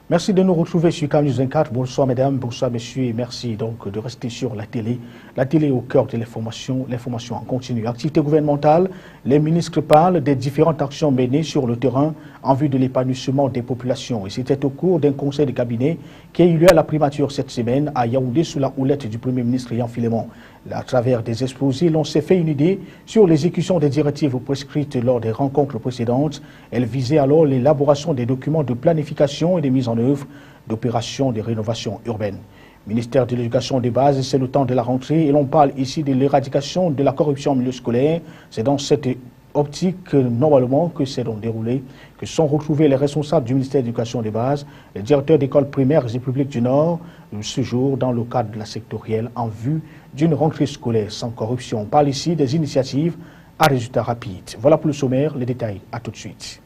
Merci de nous retrouver sur Canal 24. Bonsoir mesdames, bonsoir messieurs et merci donc de rester sur la télé. La télé au cœur de l'information en continu. Activité gouvernementale, les ministres parlent des différentes actions menées sur le terrain en vue de l'épanouissement des populations. Et c'était au cours d'un conseil de cabinet qui a eu lieu à la primature cette semaine à Yaoundé sous la houlette du Premier ministre Yan Filemon. À travers des exposés, l'on s'est fait une idée sur l'exécution des directives prescrites lors des rencontres précédentes. Elles visaient alors l'élaboration des documents de planification et de mise en œuvre d'opérations de rénovation urbaine. Ministère de l'Éducation de base, c'est le temps de la rentrée et l'on parle ici de l'éradication de la corruption en milieu scolaire. C'est dans cette optique normalement que s'est donc déroulé, que sont retrouvés les responsables du ministère de l'Éducation de base, les directeurs d'écoles primaires et publiques du Nord, ce jour dans le cadre de la sectorielle en vue d'une rentrée scolaire sans corruption. On parle ici des initiatives à résultats rapides. Voilà pour le sommaire, les détails, à tout de suite.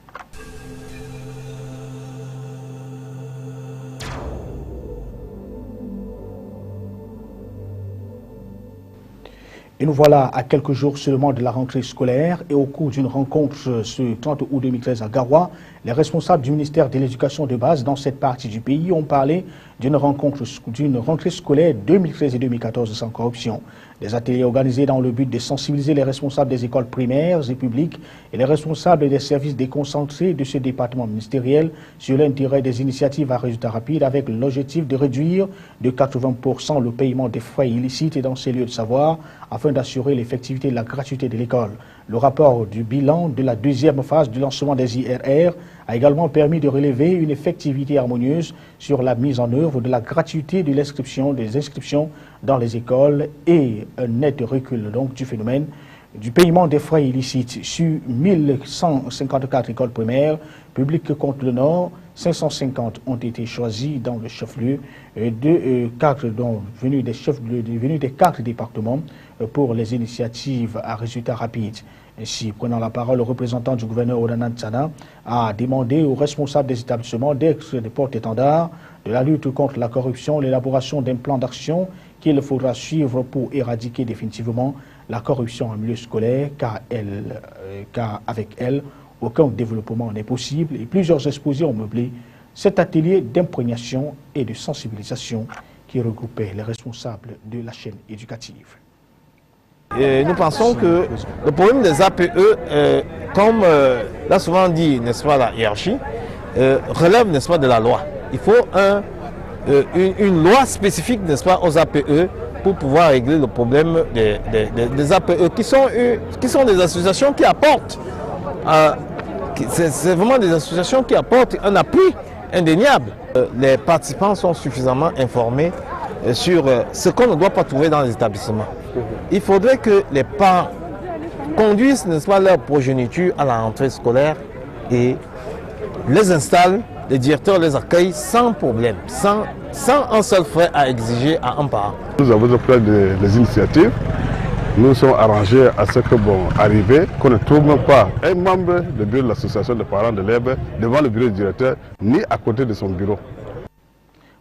Et nous voilà à quelques jours seulement de la rentrée scolaire et au cours d'une rencontre ce 30 août 2013 à Garoua, les responsables du ministère de l'Éducation de base dans cette partie du pays ont parlé d'une rentrée scolaire 2013 et 2014 sans corruption. Des ateliers organisés dans le but de sensibiliser les responsables des écoles primaires et publiques et les responsables des services déconcentrés de ce département ministériel sur l'intérêt des initiatives à résultats rapides avec l'objectif de réduire de 80% le paiement des frais illicites dans ces lieux de savoir afin d'assurer l'effectivité et la gratuité de l'école. Le rapport du bilan de la deuxième phase du lancement des IRR a également permis de relever une effectivité harmonieuse sur la mise en œuvre de la gratuité de l'inscription des inscriptions dans les écoles et un net recul donc du phénomène du paiement des frais illicites sur 1154 écoles primaires publiques contre le Nord. 550 ont été choisis dans le chef-lieu venus des 4 départements pour les initiatives à résultats rapides. Ainsi, prenant la parole, le représentant du gouverneur Odanan Tsana a demandé aux responsables des établissements d'être des porte-étendards de la lutte contre la corruption, l'élaboration d'un plan d'action qu'il faudra suivre pour éradiquer définitivement la corruption en milieu scolaire, car avec elle, aucun développement n'est possible. Et plusieurs exposés ont meublé cet atelier d'imprégnation et de sensibilisation qui regroupait les responsables de la chaîne éducative. Et nous pensons que le problème des APE, comme l'a souvent dit, n'est-ce pas, la hiérarchie, relève, n'est-ce pas, de la loi. Il faut une loi spécifique, n'est-ce pas, aux APE pour pouvoir régler le problème des APE qui sont des associations qui apportent, c'est vraiment des associations qui apportent un appui indéniable. Les participants sont suffisamment informés sur ce qu'on ne doit pas trouver dans les établissements. Il faudrait que les parents conduisent, n'est-ce pas, leur progéniture à la rentrée scolaire et les installent, les directeurs les accueillent sans problème, sans un seul frais à exiger à un parent. Nous avons pris des initiatives. Nous sommes arrangés à ce que, arrivé, qu'on ne trouve même pas un membre du bureau de l'association des parents d'élèves devant le bureau du directeur, ni à côté de son bureau.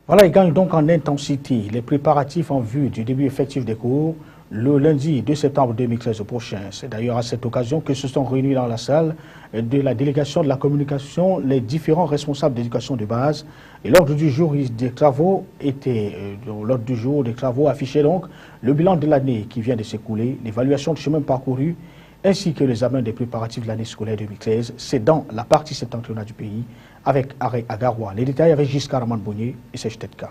Voilà, il gagne donc en intensité les préparatifs en vue du début effectif des cours le lundi 2 septembre 2013 prochain. C'est d'ailleurs à cette occasion que se sont réunis dans la salle de la délégation de la communication les différents responsables d'éducation de base. Et l'ordre du jour des travaux affichait donc le bilan de l'année qui vient de s'écouler, l'évaluation de chemin parcouru, ainsi que l'examen des préparatifs de l'année scolaire 2013. C'est dans la partie septentrionale du pays, avec arrêt à Garoua. Les détails avec Giscard Bonnier et Serge Tetka.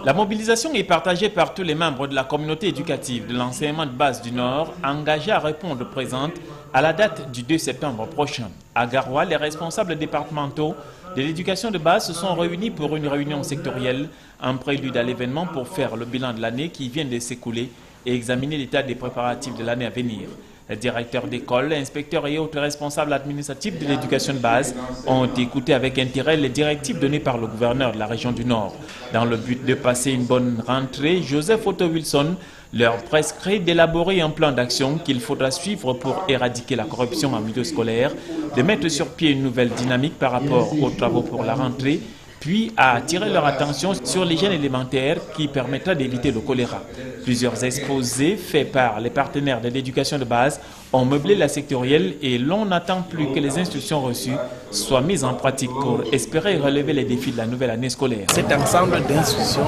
La mobilisation est partagée par tous les membres de la communauté éducative de l'enseignement de base du Nord, engagés à répondre présente à la date du 2 septembre prochain. À Garoua, les responsables départementaux de l'éducation de base se sont réunis pour une réunion sectorielle, en prélude à l'événement pour faire le bilan de l'année qui vient de s'écouler et examiner l'état des préparatifs de l'année à venir. Les directeurs d'école, inspecteurs et autres responsables administratifs de l'éducation de base ont écouté avec intérêt les directives données par le gouverneur de la région du Nord. Dans le but de passer une bonne rentrée, Joseph Otto Wilson leur prescrit d'élaborer un plan d'action qu'il faudra suivre pour éradiquer la corruption en milieu scolaire, de mettre sur pied une nouvelle dynamique par rapport aux travaux pour la rentrée puis a attiré leur attention sur l'hygiène élémentaire qui permettra d'éviter le choléra. Plusieurs exposés faits par les partenaires de l'éducation de base ont meublé la sectorielle et l'on n'attend plus que les instructions reçues soient mises en pratique pour espérer relever les défis de la nouvelle année scolaire. Cet ensemble d'instructions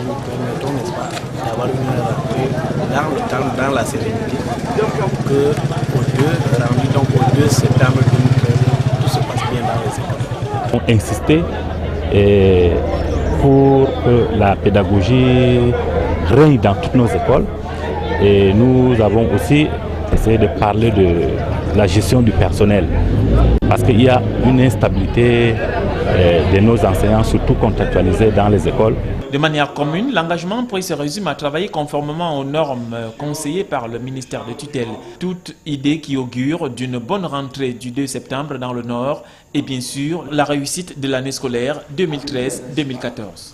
nous permettront, n'est-ce pas, d'avoir une rentrée dans le temps, dans la sérénité, que au 2 septembre 2013, tout se passe bien dans les écoles. On insistait pour que la pédagogie règne dans toutes nos écoles et nous avons aussi essayé de parler de la gestion du personnel parce qu'il y a une instabilité de nos enseignants, surtout contractualisés dans les écoles. De manière commune, l'engagement pris se résume à travailler conformément aux normes conseillées par le ministère de tutelle. Toute idée qui augure d'une bonne rentrée du 2 septembre dans le Nord et bien sûr la réussite de l'année scolaire 2013-2014.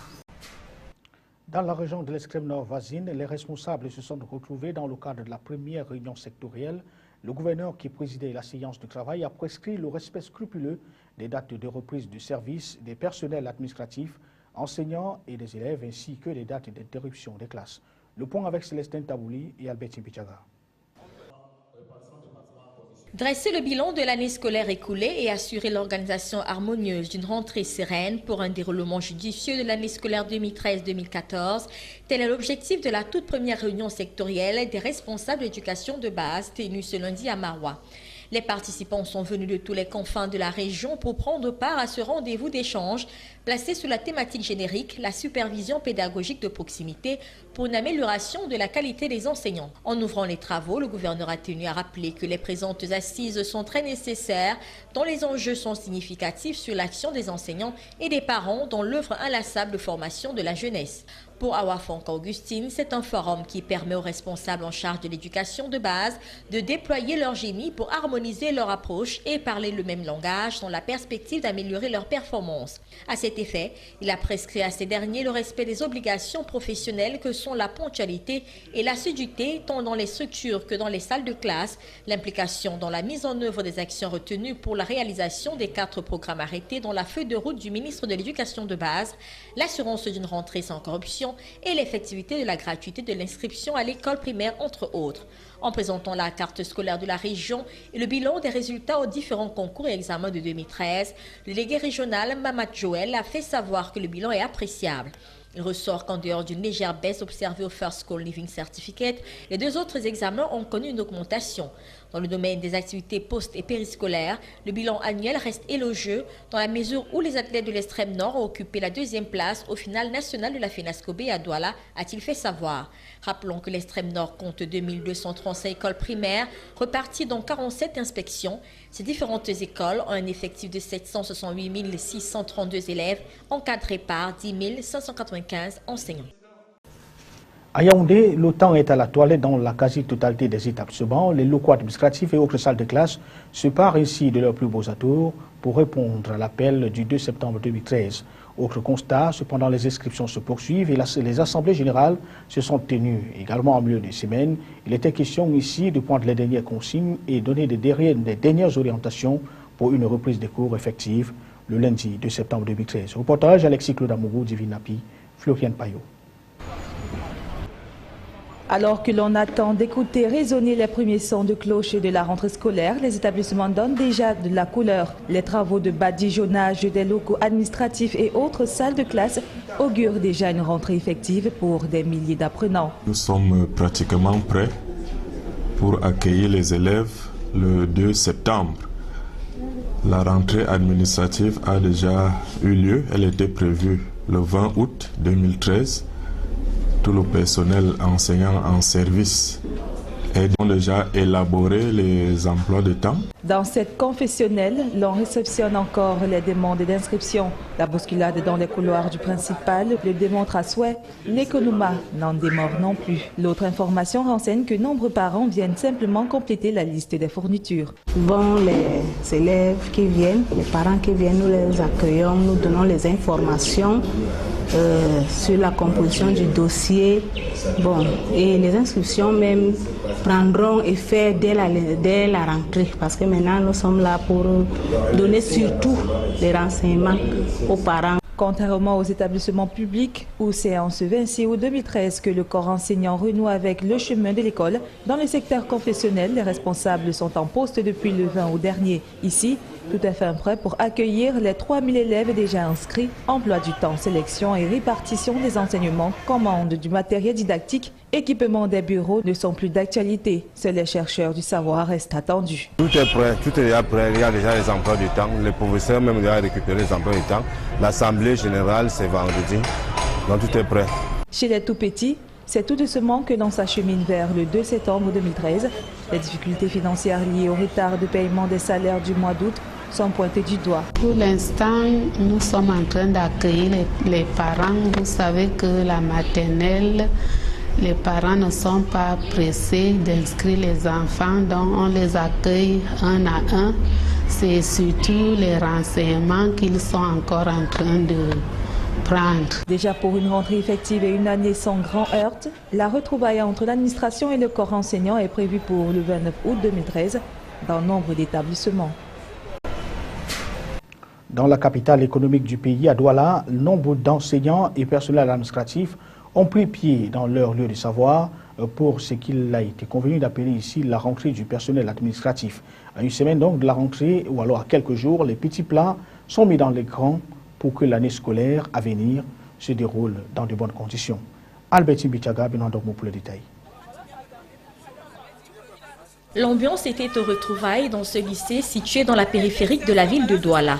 Dans la région de l'extrême nord voisine, les responsables se sont retrouvés dans le cadre de la première réunion sectorielle. Le gouverneur qui présidait la séance de travail a prescrit le respect scrupuleux des dates de reprise du service des personnels administratifs, enseignants et des élèves, ainsi que les dates d'interruption des classes. Le point avec Célestin Tabouli et Albertine Pichaga. Dresser le bilan de l'année scolaire écoulée et assurer l'organisation harmonieuse d'une rentrée sereine pour un déroulement judicieux de l'année scolaire 2013-2014, tel est l'objectif de la toute première réunion sectorielle des responsables d'éducation de base tenue ce lundi à Maroua. Les participants sont venus de tous les confins de la région pour prendre part à ce rendez-vous d'échange placé sous la thématique générique « La supervision pédagogique de proximité pour une amélioration de la qualité des enseignants ». En ouvrant les travaux, le gouverneur a tenu à rappeler que les présentes assises sont très nécessaires, dont les enjeux sont significatifs sur l'action des enseignants et des parents dans l'œuvre inlassable de formation de la jeunesse. Pour Awafonka Augustine, c'est un forum qui permet aux responsables en charge de l'éducation de base de déployer leur génie pour harmoniser leur approche et parler le même langage dans la perspective d'améliorer leur performance. À cet effet, il a prescrit à ces derniers le respect des obligations professionnelles que sont la ponctualité et l'assiduité tant dans les structures que dans les salles de classe, l'implication dans la mise en œuvre des actions retenues pour la réalisation des 4 programmes arrêtés dans la feuille de route du ministre de l'Éducation de base, l'assurance d'une rentrée sans corruption et l'effectivité de la gratuité de l'inscription à l'école primaire, entre autres. En présentant la carte scolaire de la région et le bilan des résultats aux différents concours et examens de 2013, le délégué régional Mamad Joël a fait savoir que le bilan est appréciable. Il ressort qu'en dehors d'une légère baisse observée au First School Living Certificate, les 2 autres examens ont connu une augmentation. Dans le domaine des activités post- et périscolaires, le bilan annuel reste élogieux dans la mesure où les athlètes de l'extrême nord ont occupé la 2e place au final national de la FENASCOB à Douala, a-t-il fait savoir. Rappelons que l'extrême nord compte 2235 écoles primaires reparties dans 47 inspections. Ces différentes écoles ont un effectif de 768 632 élèves encadrés par 10 595 enseignants. À Yaoundé, le temps est à la toilette dans la quasi-totalité des établissements. Les locaux administratifs et autres salles de classe se parent ainsi de leurs plus beaux atours pour répondre à l'appel du 2 septembre 2013. Autre constat, cependant, les inscriptions se poursuivent et les assemblées générales se sont tenues également en milieu de semaine. Il était question ici de prendre les dernières consignes et donner des dernières orientations pour une reprise des cours effective le lundi 2 septembre 2013. Reportage Alexis Claude Amourou, Divinapi, Florian Payot. Alors que l'on attend d'écouter résonner les premiers sons de cloche de la rentrée scolaire, les établissements donnent déjà de la couleur. Les travaux de badigeonnage des locaux administratifs et autres salles de classe augurent déjà une rentrée effective pour des milliers d'apprenants. Nous sommes pratiquement prêts pour accueillir les élèves le 2 septembre. La rentrée administrative a déjà eu lieu, elle était prévue le 20 août 2013. Tout le personnel enseignant en service ont déjà élaboré les emplois de temps. Dans cette confessionnelle, l'on réceptionne encore les demandes d'inscription. La bousculade dans les couloirs du principal le démontre à souhait. L'économa n'en démord non plus. L'autre information renseigne que nombreux parents viennent simplement compléter la liste des fournitures. Bon, les élèves qui viennent, les parents qui viennent, nous les accueillons, nous donnons les informations sur la composition du dossier. Bon, et les inscriptions même prendront effet dès la rentrée, parce que maintenant nous sommes là pour donner surtout des renseignements aux parents. Contrairement aux établissements publics où c'est en ce 26 août 2013 que le corps enseignant renoue avec le chemin de l'école, dans le secteur confessionnel, les responsables sont en poste depuis le 20 août dernier. Ici, tout est fin prêt pour accueillir les 3000 élèves déjà inscrits. Emploi du temps, sélection et répartition des enseignements, commande du matériel didactique, équipement des bureaux ne sont plus d'actualité. Seuls les chercheurs du savoir restent attendus. Tout est prêt, tout est déjà prêt. Il y a déjà les emplois du temps. Les professeurs même déjà récupéré les emplois du temps. L'assemblée générale, c'est vendredi. Donc tout est prêt. Chez les tout-petits, c'est tout doucement que l'on s'achemine vers le 2 septembre 2013. Les difficultés financières liées au retard de paiement des salaires du mois d'août sont pointées du doigt. Pour l'instant, nous sommes en train d'accueillir les parents. Vous savez que la maternelle, les parents ne sont pas pressés d'inscrire les enfants, donc on les accueille un à un. C'est surtout les renseignements qu'ils sont encore en train de prendre. Déjà pour une rentrée effective et une année sans grand heurt, la retrouvaille entre l'administration et le corps enseignant est prévue pour le 29 août 2013 dans nombre d'établissements. Dans la capitale économique du pays, à Douala, nombre d'enseignants et personnels administratifs ont pris pied dans leur lieu de savoir pour ce qu'il a été convenu d'appeler ici la rentrée du personnel administratif. À une semaine donc de la rentrée, ou alors à quelques jours, les petits plats sont mis dans l'écran pour que l'année scolaire à venir se déroule dans de bonnes conditions. Albertine Bichaga, Benandogmo pour le détail. L'ambiance était au retrouvailles dans ce lycée situé dans la périphérique de la ville de Douala.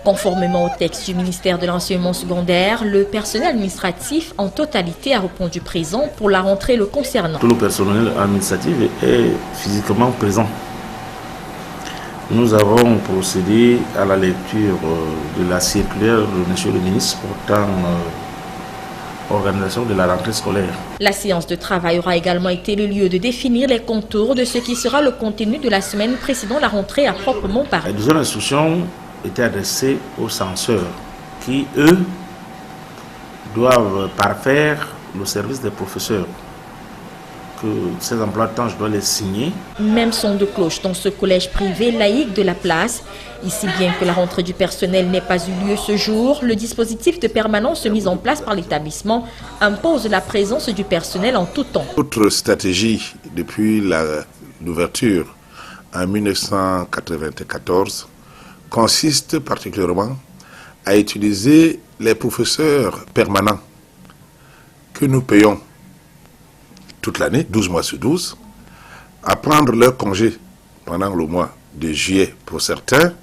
Conformément au texte du ministère de l'enseignement secondaire, le personnel administratif en totalité a répondu présent pour la rentrée le concernant. Tout le personnel administratif est physiquement présent. Nous avons procédé à la lecture de la circulaire de M. le ministre portant organisation de la rentrée scolaire. La séance de travail aura également été le lieu de définir les contours de ce qui sera le contenu de la semaine précédant la rentrée à proprement parler. Les deuxième instructions étaient adressées aux censeurs qui, eux, doivent parfaire le service des professeurs. Que ces emplois de temps, je dois les signer. Même son de cloche dans ce collège privé laïque de la place. Ici, bien que la rentrée du personnel n'ait pas eu lieu ce jour, le dispositif de permanence mis en place par l'établissement impose la présence du personnel en tout temps. Notre stratégie depuis l'ouverture en 1994 consiste particulièrement à utiliser les professeurs permanents que nous payons toute l'année, 12 mois sur 12, à prendre leur congé pendant le mois de juillet pour certains,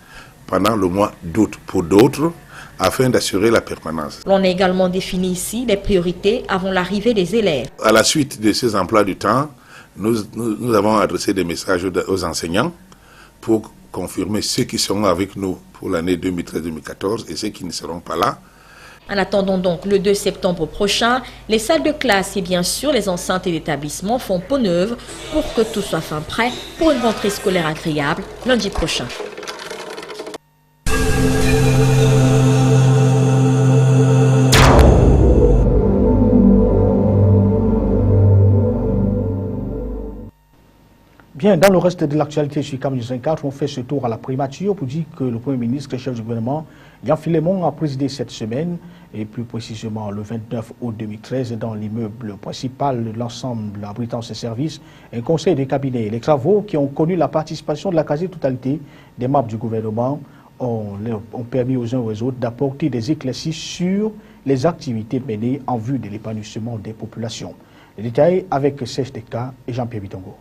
pendant le mois d'août pour d'autres, afin d'assurer la permanence. On a également défini ici les priorités avant l'arrivée des élèves. À la suite de ces emplois du temps, nous avons adressé des messages aux enseignants pour confirmer ceux qui seront avec nous pour l'année 2013-2014 et ceux qui ne seront pas là. En attendant donc le 2 septembre prochain, les salles de classe et bien sûr les enceintes et l'établissement font peau neuve pour que tout soit fin prêt pour une rentrée scolaire agréable lundi prochain. Bien, dans le reste de l'actualité sur Cameroun 54, on fait ce tour à la primature pour dire que le Premier ministre et chef du gouvernement, Yann Filemon, a présidé cette semaine, et plus précisément le 29 août 2013, dans l'immeuble principal de l'ensemble abritant ses services, un conseil de cabinet. Les travaux qui ont connu la participation de la quasi-totalité des membres du gouvernement ont permis aux uns et aux autres d'apporter des éclaircies sur les activités menées en vue de l'épanouissement des populations. Les détails avec Serge Teka et Jean-Pierre Bitongo.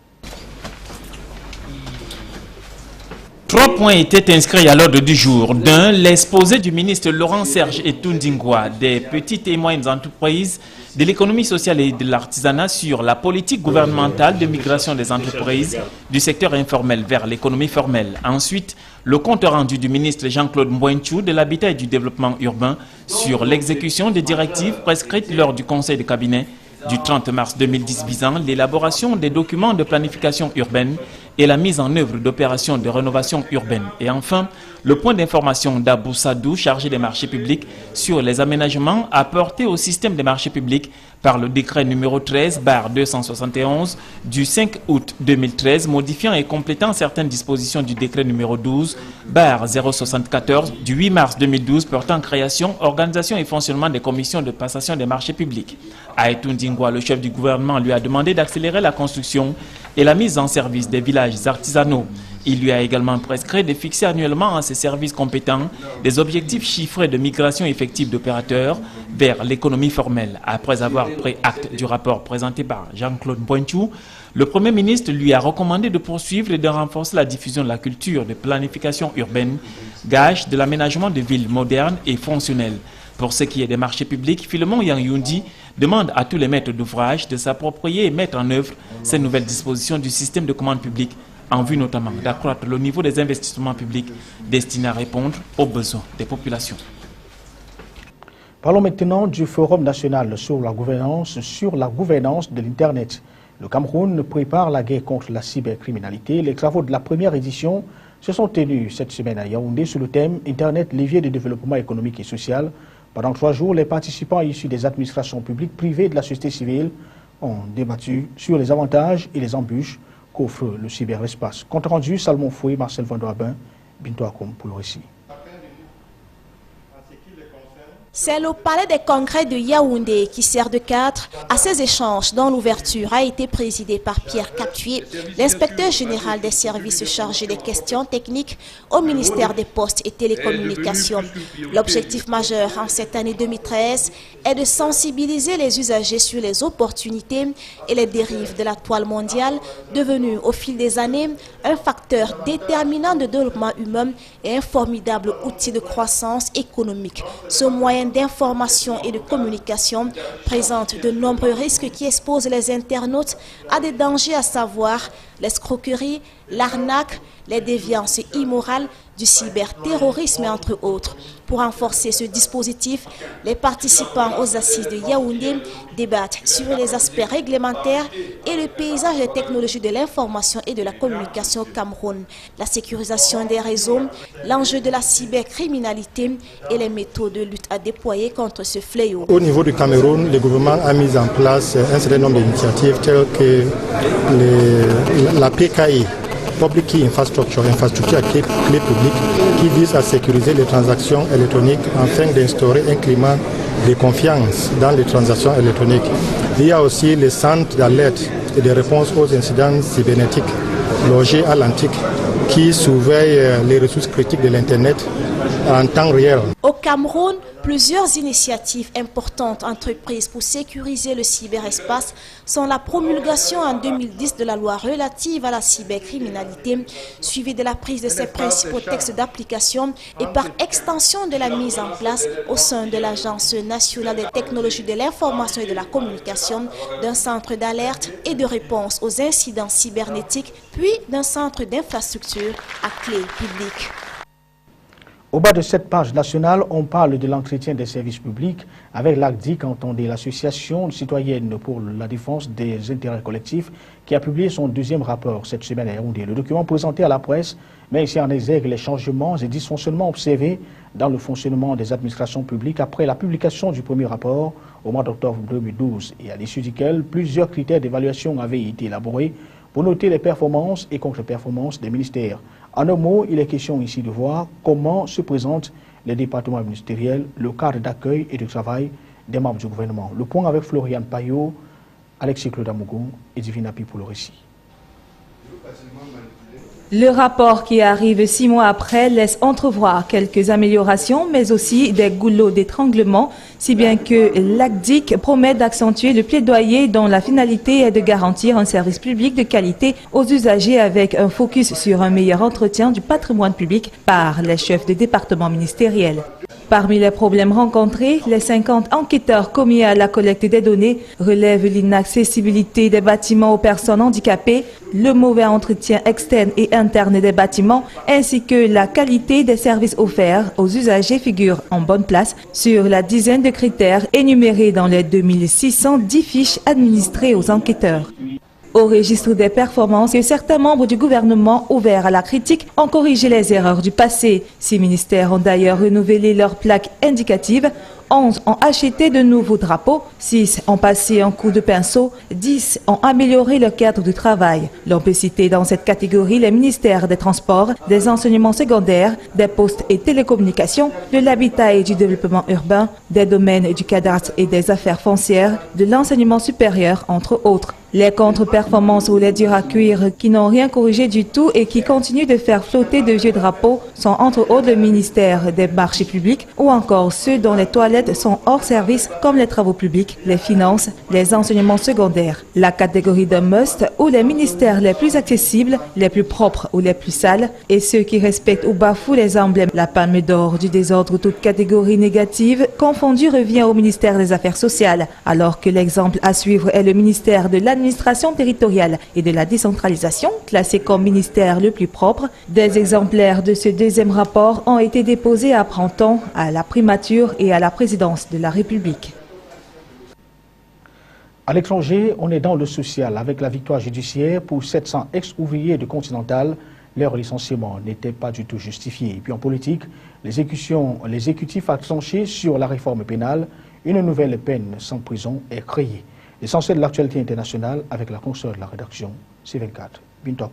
3 points étaient inscrits à l'ordre du jour. D'un, l'exposé du ministre Laurent Serge Etundingwa des petites et moyennes entreprises, de l'économie sociale et de l'artisanat sur la politique gouvernementale de migration des entreprises du secteur informel vers l'économie formelle. Ensuite, le compte rendu du ministre Jean-Claude Mboenchou de l'habitat et du développement urbain sur l'exécution des directives prescrites lors du conseil de cabinet du 30 mars 2010 visant l'élaboration des documents de planification urbaine et la mise en œuvre d'opérations de rénovation urbaine. Et enfin, le point d'information d'Abou Sadou, chargé des marchés publics, sur les aménagements apportés au système des marchés publics par le décret numéro 13/271 du 5 août 2013, modifiant et complétant certaines dispositions du décret numéro 12/074 du 8 mars 2012 portant création, organisation et fonctionnement des commissions de passation des marchés publics. Aïtou Ndingwa, le chef du gouvernement, lui a demandé d'accélérer la construction et la mise en service des villages artisanaux. Il lui a également prescrit de fixer annuellement à ses services compétents des objectifs chiffrés de migration effective d'opérateurs vers l'économie formelle. Après avoir pris acte du rapport présenté par Jean-Claude Pointou, le Premier ministre lui a recommandé de poursuivre et de renforcer la diffusion de la culture de planification urbaine, gage de l'aménagement de villes modernes et fonctionnelles. Pour ce qui est des marchés publics, Philemon Yang Yundi demande à tous les maîtres d'ouvrage de s'approprier et mettre en œuvre ces nouvelles dispositions du système de commande publique, en vue notamment d'accroître le niveau des investissements publics destinés à répondre aux besoins des populations. Parlons maintenant du Forum national sur la gouvernance de l'Internet. Le Cameroun prépare la guerre contre la cybercriminalité. Les travaux de la première édition se sont tenus cette semaine à Yaoundé sur le thème « Internet, levier de développement économique et social ». Pendant 3 jours, les participants issus des administrations publiques, privées et de la société civile ont débattu sur les avantages et les embûches qu'offre le cyberespace. Compte rendu, Salmon Foué, Marcel Vandoabin, Bintou Akoum pour le récit. C'est le palais des congrès de Yaoundé qui sert de cadre à ces échanges dont l'ouverture a été présidée par Pierre Captué, l'inspecteur général des services chargés des questions techniques au ministère des Postes et Télécommunications. L'objectif majeur en cette année 2013 est de sensibiliser les usagers sur les opportunités et les dérives de la toile mondiale, devenue au fil des années un facteur déterminant de développement humain et un formidable outil de croissance économique. Ce moyen d'information et de communication présente de nombreux risques qui exposent les internautes à des dangers, à savoir l'escroquerie, l'arnaque, les déviances immorales, du cyberterrorisme, entre autres. Pour renforcer ce dispositif, les participants aux assises de Yaoundé débattent sur les aspects réglementaires et le paysage des technologies de l'information et de la communication au Cameroun, la sécurisation des réseaux, l'enjeu de la cybercriminalité et les méthodes de lutte à déployer contre ce fléau. Au niveau du Cameroun, le gouvernement a mis en place un certain nombre d'initiatives telles que la PKI, Public Key Infrastructure à clé publique, qui vise à sécuriser les transactions électroniques afin d'instaurer un climat de confiance dans les transactions électroniques. Il y a aussi les centres d'alerte et de réponse aux incidents cybernétiques logés à l'antique qui surveillent les ressources critiques de l'Internet en temps réel. Au Cameroun, plusieurs initiatives importantes entreprises pour sécuriser le cyberespace sont la promulgation en 2010 de la loi relative à la cybercriminalité, suivie de la prise de ses principaux textes d'application et par extension de la mise en place au sein de l'Agence nationale des technologies de l'information et de la communication d'un centre d'alerte et de réponse aux incidents cybernétiques, puis d'un centre d'infrastructure à clé publique. Au bas de cette page nationale, on parle de l'entretien des services publics avec l'ACDIC, entendez l'Association citoyenne pour la défense des intérêts collectifs, qui a publié son 2e rapport cette semaine à Yaoundé. Le document présenté à la presse met ici en exergue les changements et dysfonctionnements observés dans le fonctionnement des administrations publiques après la publication du premier rapport au mois d'octobre 2012 et à l'issue duquel plusieurs critères d'évaluation avaient été élaborés pour noter les performances et contre-performances des ministères. En un mot, il est question ici de voir comment se présentent les départements ministériels, le cadre d'accueil et de travail des membres du gouvernement. Le point avec Florian Payot, Alexis Claude Amougou et Divina Pi pour le récit. Le rapport qui arrive 6 mois après laisse entrevoir quelques améliorations, mais aussi des goulots d'étranglement, si bien que l'ACDIC promet d'accentuer le plaidoyer dont la finalité est de garantir un service public de qualité aux usagers avec un focus sur un meilleur entretien du patrimoine public par les chefs de département ministériels. Parmi les problèmes rencontrés, les 50 enquêteurs commis à la collecte des données relèvent l'inaccessibilité des bâtiments aux personnes handicapées, le mauvais entretien externe et interne des bâtiments, ainsi que la qualité des services offerts aux usagers figurent en bonne place sur la dizaine de critères énumérés dans les 2610 fiches administrées aux enquêteurs. Au registre des performances, certains membres du gouvernement ouverts à la critique ont corrigé les erreurs du passé. 6 ministères ont d'ailleurs renouvelé leurs plaques indicatives. 11 ont acheté de nouveaux drapeaux, 6 ont passé un coup de pinceau, 10 ont amélioré le cadre du travail. L'on peut citer dans cette catégorie les ministères des Transports, des Enseignements secondaires, des Postes et Télécommunications, de l'Habitat et du Développement urbain, des domaines du cadastre et des affaires foncières, de l'enseignement supérieur, entre autres. Les contre-performances ou les durs à cuire qui n'ont rien corrigé du tout et qui continuent de faire flotter de vieux drapeaux sont entre autres le ministère des marchés publics ou encore ceux dont les toilettes sont hors service comme les travaux publics, les finances, les enseignements secondaires. La catégorie de must ou les ministères les plus accessibles, les plus propres ou les plus sales et ceux qui respectent ou bafouent les emblèmes. La palme d'or du désordre, toute catégorie négative confondue, revient au ministère des Affaires sociales, alors que l'exemple à suivre est le ministère de l'administration territoriale et de la décentralisation, classé comme ministère le plus propre. Des exemplaires de ce deuxième rapport ont été déposés à Printemps, à la primature et à la présidence de la République. À l'étranger, on est dans le social avec la victoire judiciaire pour 700 ex-ouvriers de Continental. Leur licenciement n'était pas du tout justifié. Et puis en politique, l'exécutif a tranché sur la réforme pénale. Une nouvelle peine sans prison est créée. L'essentiel de l'actualité internationale avec la consoeur de la rédaction, C24, Bintou.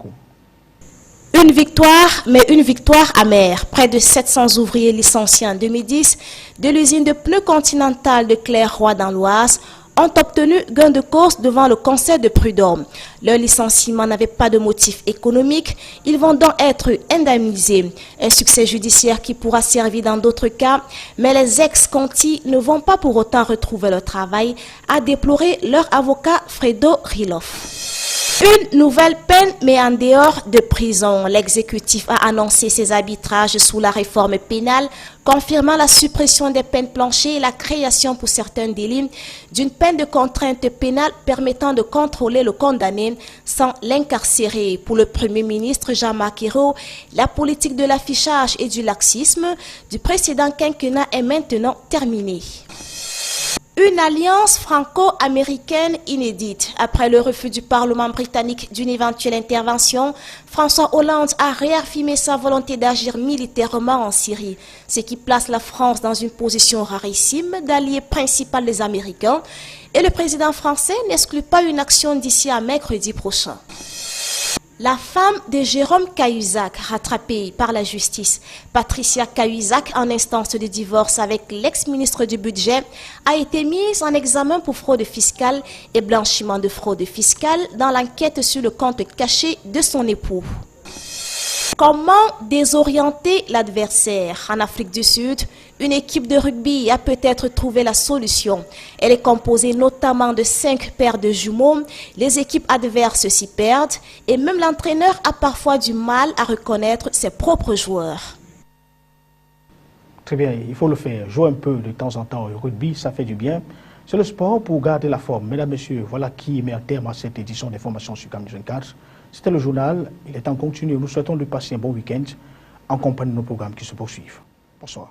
Une victoire, mais une victoire amère. Près de 700 ouvriers licenciés en 2010 de l'usine de pneus Continental de Claireroy dans l'Oise ont obtenu gain de cause devant le Conseil de prud'homme. Leur licenciement n'avait pas de motif économique. Ils vont donc être indemnisés. Un succès judiciaire qui pourra servir dans d'autres cas, mais les ex-contis ne vont pas pour autant retrouver leur travail, a déploré leur avocat Fredo Riloff. Une nouvelle peine, mais en dehors de prison. L'exécutif a annoncé ses arbitrages sous la réforme pénale, confirmant la suppression des peines planchées et la création pour certains délits d'une peine de contrainte pénale permettant de contrôler le condamné sans l'incarcérer. Pour le Premier ministre Jean-Marc Ayrault, la politique de l'affichage et du laxisme du précédent quinquennat est maintenant terminée. Une alliance franco-américaine inédite. Après le refus du Parlement britannique d'une éventuelle intervention, François Hollande a réaffirmé sa volonté d'agir militairement en Syrie, ce qui place la France dans une position rarissime d'allié principal des Américains. Et le président français n'exclut pas une action d'ici à mercredi prochain. La femme de Jérôme Cahuzac, rattrapée par la justice, Patricia Cahuzac, en instance de divorce avec l'ex-ministre du Budget, a été mise en examen pour fraude fiscale et blanchiment de fraude fiscale dans l'enquête sur le compte caché de son époux. Comment désorienter l'adversaire? En Afrique du Sud, une équipe de rugby a peut-être trouvé la solution. Elle est composée notamment de 5 paires de jumeaux. Les équipes adverses s'y perdent et même l'entraîneur a parfois du mal à reconnaître ses propres joueurs. Très bien, il faut le faire. Jouer un peu de temps en temps au rugby, ça fait du bien. C'est le sport pour garder la forme. Mesdames, Messieurs, voilà qui met un terme à cette édition d'information sur Canal 24. C'était le journal. Il est temps de continuer. Nous souhaitons de passer un bon week-end en compagnie de nos programmes qui se poursuivent. Bonsoir.